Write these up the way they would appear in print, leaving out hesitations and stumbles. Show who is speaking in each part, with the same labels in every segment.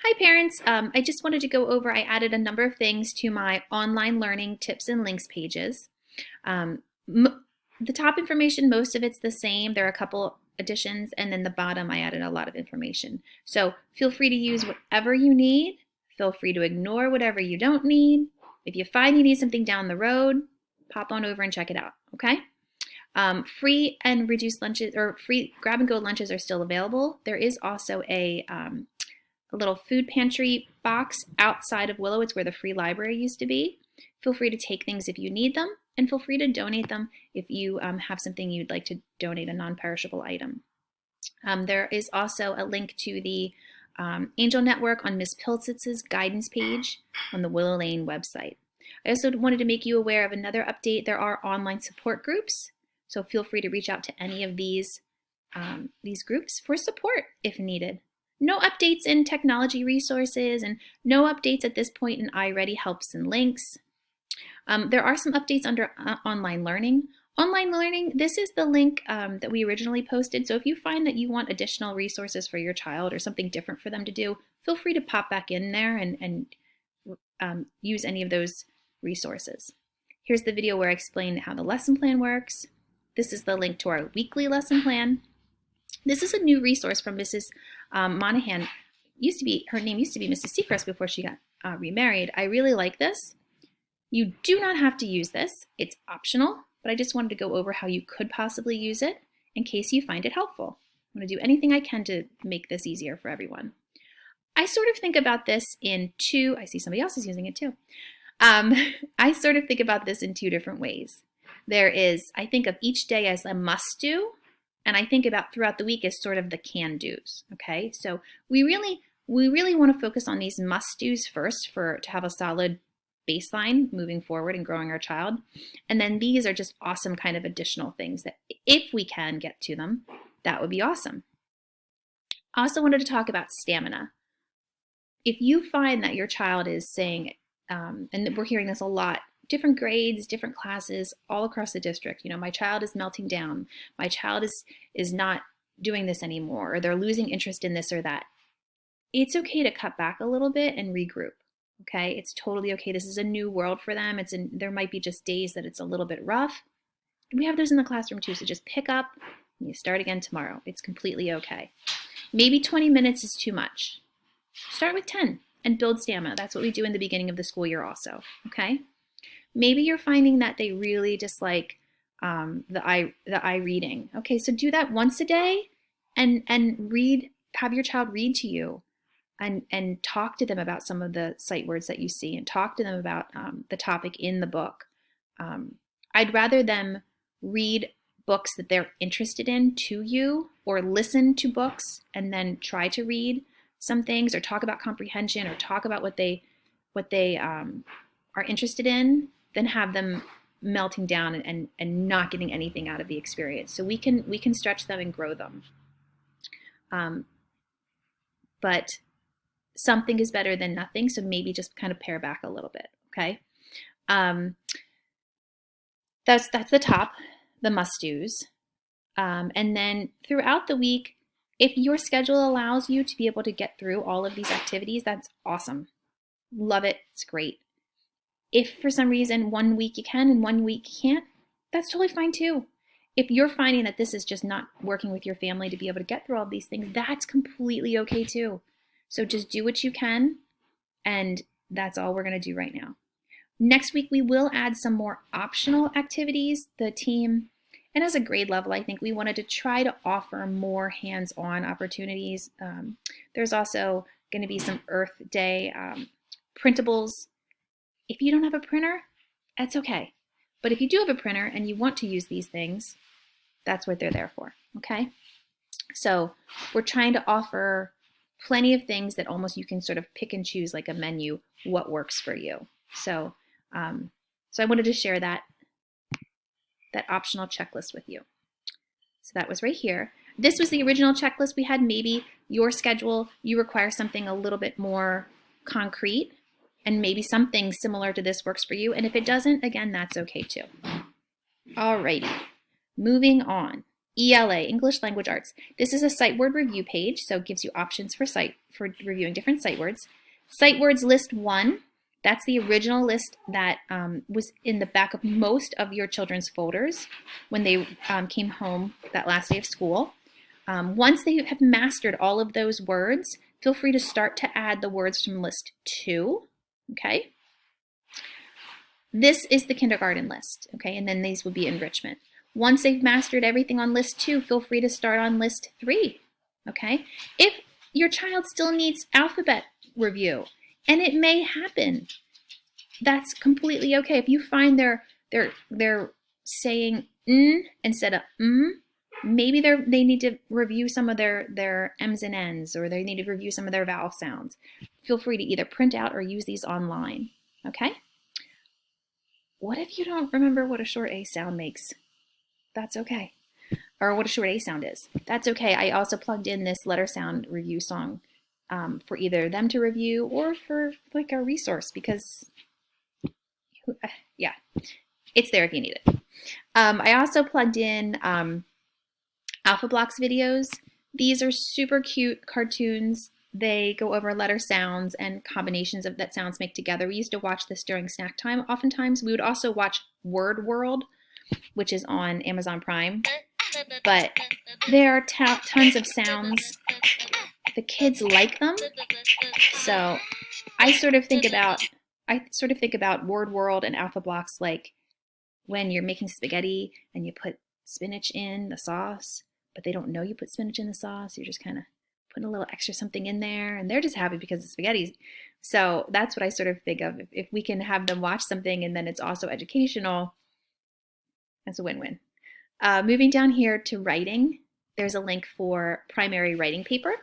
Speaker 1: Hi parents, I just wanted to go over, I added a number of things to my online learning tips and links pages. Um, the top information, most of it's the same. There are a couple additions, and then the bottom I added a lot of information. So feel free to use whatever you need. Feel free to ignore whatever you don't need. If you find you need something down the road, pop on over and check it out, okay? Free and reduced lunches, or free grab and go lunches are still available. There is also a little food pantry box outside of Willow. It's where the free library used to be. Feel free to take things if you need them, and feel free to donate them if you have something you'd like to donate, a non-perishable item. There is also a link to the Angel Network on Ms. Pilsitz's guidance page on the Willow Lane website. I also wanted to make you aware of another update. There are online support groups, so feel free to reach out to any of these groups for support if needed. No updates in technology resources and no updates at this point in iReady helps and links. There are some updates under online learning. Online learning, this is the link that we originally posted. So if you find that you want additional resources for your child or something different for them to do, feel free to pop back in there and use any of those resources. Here's the video where I explain how the lesson plan works. This is the link to our weekly lesson plan. This is a new resource from Mrs. Monahan. Her name used to be Mrs. Seacrest before she got remarried. I really like this. You do not have to use this. It's optional, but I just wanted to go over how you could possibly use it in case you find it helpful. I'm going to do anything I can to make this easier for everyone. I sort of think about this in I see somebody else is using it too. I sort of think about this in two different ways. I think of each day as a must do, and I think about throughout the week as sort of the can-dos, okay? So we really want to focus on these must-dos first to have a solid baseline moving forward and growing our child. And then these are just awesome kind of additional things that if we can get to them, that would be awesome. I also wanted to talk about stamina. If you find that your child is saying, and we're hearing this a lot, different grades, different classes, all across the district. You know, my child is melting down. My child is not doing this anymore, or they're losing interest in this or that. It's okay to cut back a little bit and regroup. Okay, it's totally okay. This is a new world for them. There might be just days that it's a little bit rough. We have those in the classroom too. So just pick up and you start again tomorrow. It's completely okay. Maybe 20 minutes is too much. Start with 10 and build stamina. That's what we do in the beginning of the school year also. Okay. Maybe you're finding that they really dislike the eye reading. Okay, so do that once a day and have your child read to you and talk to them about some of the sight words that you see and talk to them about the topic in the book. I'd rather them read books that they're interested in to you, or listen to books and then try to read some things, or talk about comprehension, or talk about what they are interested in, than have them melting down and not getting anything out of the experience. So we can stretch them and grow them. But something is better than nothing, so maybe just kind of pare back a little bit, okay? That's the top, the must-dos. And then throughout the week, if your schedule allows you to be able to get through all of these activities, that's awesome. Love it, it's great. If for some reason 1 week you can and 1 week you can't, that's totally fine too. If you're finding that this is just not working with your family to be able to get through all these things, that's completely okay too. So just do what you can, and that's all we're going to do right now. Next week, we will add some more optional activities. The team, and as a grade level, I think we wanted to try to offer more hands-on opportunities. There's also going to be some Earth Day printables. If you don't have a printer, that's okay. But if you do have a printer and you want to use these things, that's what they're there for, okay? So we're trying to offer plenty of things that almost you can sort of pick and choose like a menu, what works for you. So, so I wanted to share that optional checklist with you. So that was right here. This was the original checklist we had. Maybe your schedule, you require something a little bit more concrete, and maybe something similar to this works for you. And if it doesn't, again, that's okay too. Alrighty, moving on. ELA, English Language Arts. This is a sight word review page, so it gives you options for reviewing different sight words. Sight words list 1. That's the original list that was in the back of most of your children's folders when they came home that last day of school. Once they have mastered all of those words, feel free to start to add the words from list 2, okay? This is the kindergarten list, okay, and then these will be enrichment. Once they've mastered everything on list 2, feel free to start on list 3, okay? If your child still needs alphabet review, and it may happen, that's completely okay. If you find they're saying instead of maybe they need to review some of their M's and N's, or they need to review some of their vowel sounds. Feel free to either print out or use these online, okay? What if you don't remember what a short A sound makes? That's okay. Or what a short A sound is. That's okay. I also plugged in this letter sound review song for either them to review or for like a resource, because yeah, it's there if you need it. I also plugged in Alpha Blocks videos. These are super cute cartoons. They go over letter sounds and combinations of that sounds make together. We used to watch this during snack time. Oftentimes, we would also watch Word World, which is on Amazon Prime. But there are tons of sounds. The kids like them. So I sort of think about Word World and Alpha Blocks like when you're making spaghetti and you put spinach in the sauce, but they don't know you put spinach in the sauce. You're just kind of putting a little extra something in there, and they're just happy because the spaghetti's. So that's what I sort of think of. If we can have them watch something and then it's also educational, that's a win-win. Moving down here to writing, there's a link for primary writing paper.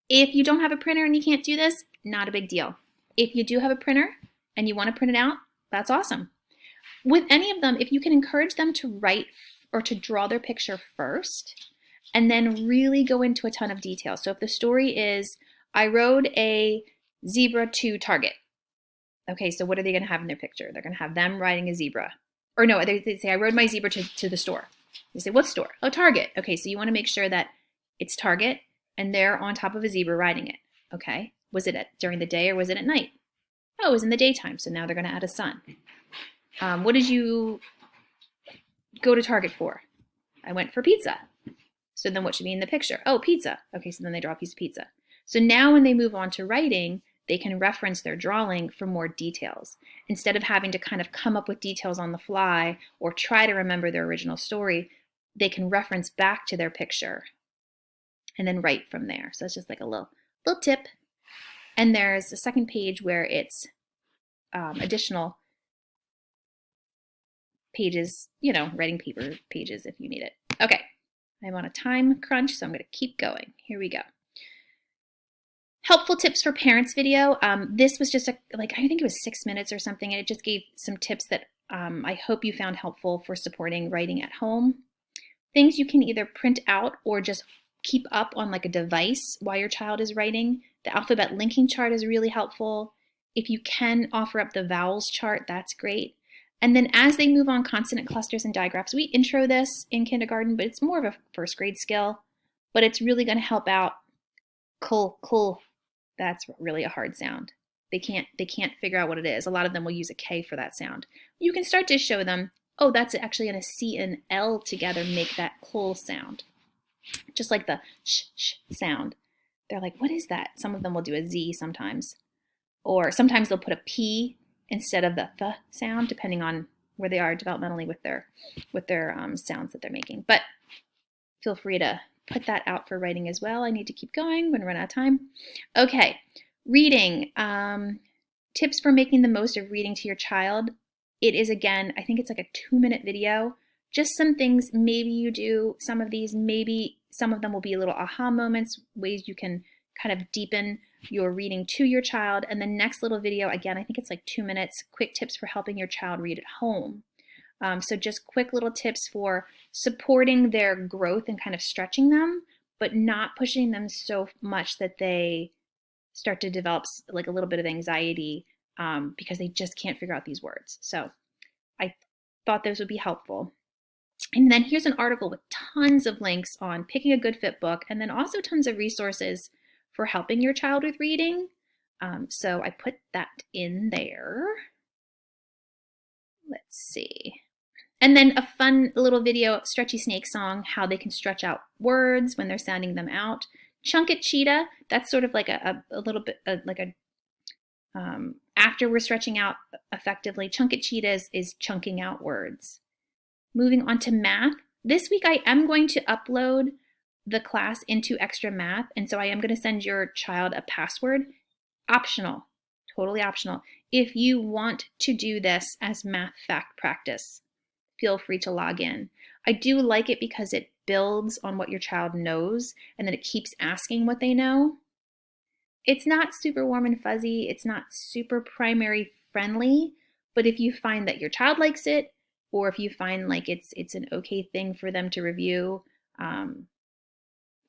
Speaker 1: If you don't have a printer and you can't do this, not a big deal. If you do have a printer and you want to print it out, that's awesome. With any of them, if you can encourage them to write or to draw their picture first, and then really go into a ton of detail. So if the story is, I rode a zebra to Target. Okay, so what are they going to have in their picture? They're going to have them riding a zebra. Or no, they say, I rode my zebra to the store. They say, what store? Oh, Target. Okay, so you want to make sure that it's Target and they're on top of a zebra riding it. Okay, was it during the day or was it at night? Oh, it was in the daytime, so now they're going to add a sun. What did you go to Target for? I went for pizza. So then what should be in the picture? Oh, pizza. Okay, so then they draw a piece of pizza. So now when they move on to writing, they can reference their drawing for more details. Instead of having to kind of come up with details on the fly or try to remember their original story, they can reference back to their picture and then write from there. So it's just like a little tip. And there's a second page where it's additional pages, writing paper pages if you need it. Okay, I'm on a time crunch, so I'm going to keep going. Here we go. Helpful tips for parents video. This was just I think it was 6 minutes or something, and it just gave some tips that I hope you found helpful for supporting writing at home. Things you can either print out or just keep up on like a device while your child is writing. The alphabet linking chart is really helpful. If you can offer up the vowels chart, that's great. And then as they move on, consonant clusters and digraphs, we intro this in kindergarten, but it's more of a first grade skill. But it's really going to help out. Kul. That's really a hard sound. They can't figure out what it is. A lot of them will use a K for that sound. You can start to show them, oh, that's actually going to C and L together make that kul sound. Just like the sh sound. They're like, what is that? Some of them will do a Z sometimes. Or sometimes they'll put a P instead of the th sound, depending on where they are developmentally with their sounds that they're making. But feel free to put that out for writing as well. I need to keep going. I'm going to run out of time. Okay, reading. Tips for making the most of reading to your child. It is, again, I think it's like a 2-minute video. Just some things maybe you do. Some of these, maybe some of them will be little aha moments, ways you can kind of deepen your reading to your child. And the next little video, again, I think it's like 2 minutes, quick tips for helping your child read at home. So just quick little tips for supporting their growth and kind of stretching them, but not pushing them so much that they start to develop like a little bit of anxiety because they just can't figure out these words. So I thought those would be helpful. And then here's an article with tons of links on picking a good fit book, and then also tons of resources for helping your child with reading. So I put that in there. Let's see. And then a fun little video, Stretchy Snake song, how they can stretch out words when they're sounding them out. Chunk It Cheetah, that's sort of like a little bit like a, after we're stretching out effectively, Chunk It Cheetah is chunking out words. Moving on to math. This week I am going to upload the class into Extra Math, and so I am going to send your child a password. Optional, totally optional. If you want to do this as math fact practice, feel free to log in. I do like it because it builds on what your child knows and then it keeps asking what they know. It's not super warm and fuzzy. It's not super primary friendly, but if you find that your child likes it, or if you find like it's an okay thing for them to review,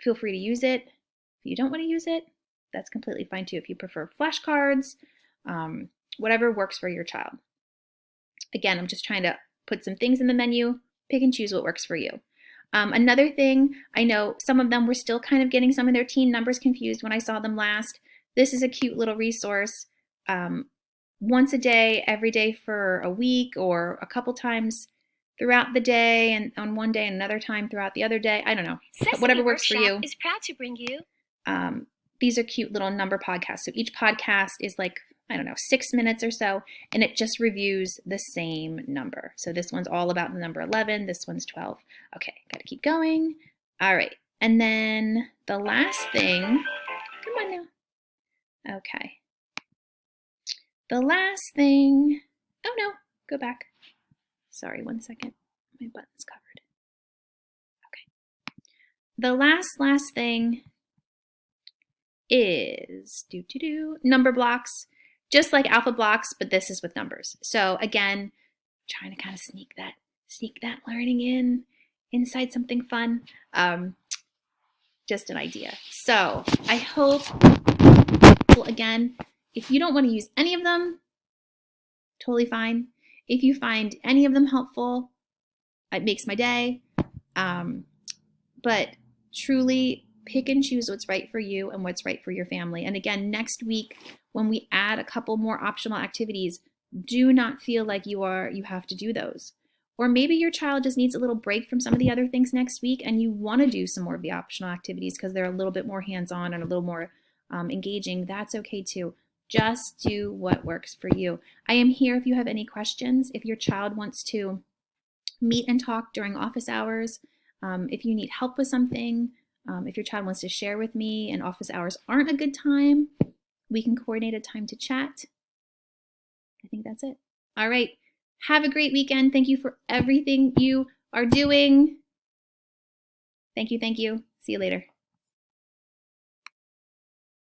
Speaker 1: feel free to use it. If you don't want to use it, that's completely fine too. If you prefer flashcards, whatever works for your child. Again, I'm just trying to put some things in the menu, pick and choose what works for you. Another thing, I know some of them were still kind of getting some of their teen numbers confused when I saw them last. This is a cute little resource. Once a day, every day for a week, or a couple times throughout the day, and on one day and another time throughout the other day. I don't know.
Speaker 2: Sesame
Speaker 1: whatever works for you.
Speaker 2: Is proud to bring you.
Speaker 1: These are cute little number podcasts. So each podcast is like, I don't know, 6 minutes or so, and it just reviews the same number. So this one's all about the number 11. This one's 12. Okay, got to keep going. All right. And then the last thing, come on now. Okay. The last thing, oh no, go back. Sorry, 1 second. My button's covered. Okay. The last thing is number blocks, just like alpha blocks, but this is with numbers. So again, trying to kind of sneak that learning inside something fun. Just an idea. So I hope, well, again, if you don't want to use any of them, totally fine. If you find any of them helpful, it makes my day. But truly, pick and choose what's right for you and what's right for your family. And again, next week, when we add a couple more optional activities, do not feel like you have to do those. Or maybe your child just needs a little break from some of the other things next week and you want to do some more of the optional activities because they're a little bit more hands-on and a little more engaging. That's okay too. Just do what works for you. I am here if you have any questions. If your child wants to meet and talk during office hours, if you need help with something, if your child wants to share with me and office hours aren't a good time, we can coordinate a time to chat. I think that's it. All right. Have a great weekend. Thank you for everything you are doing. Thank you. See you later.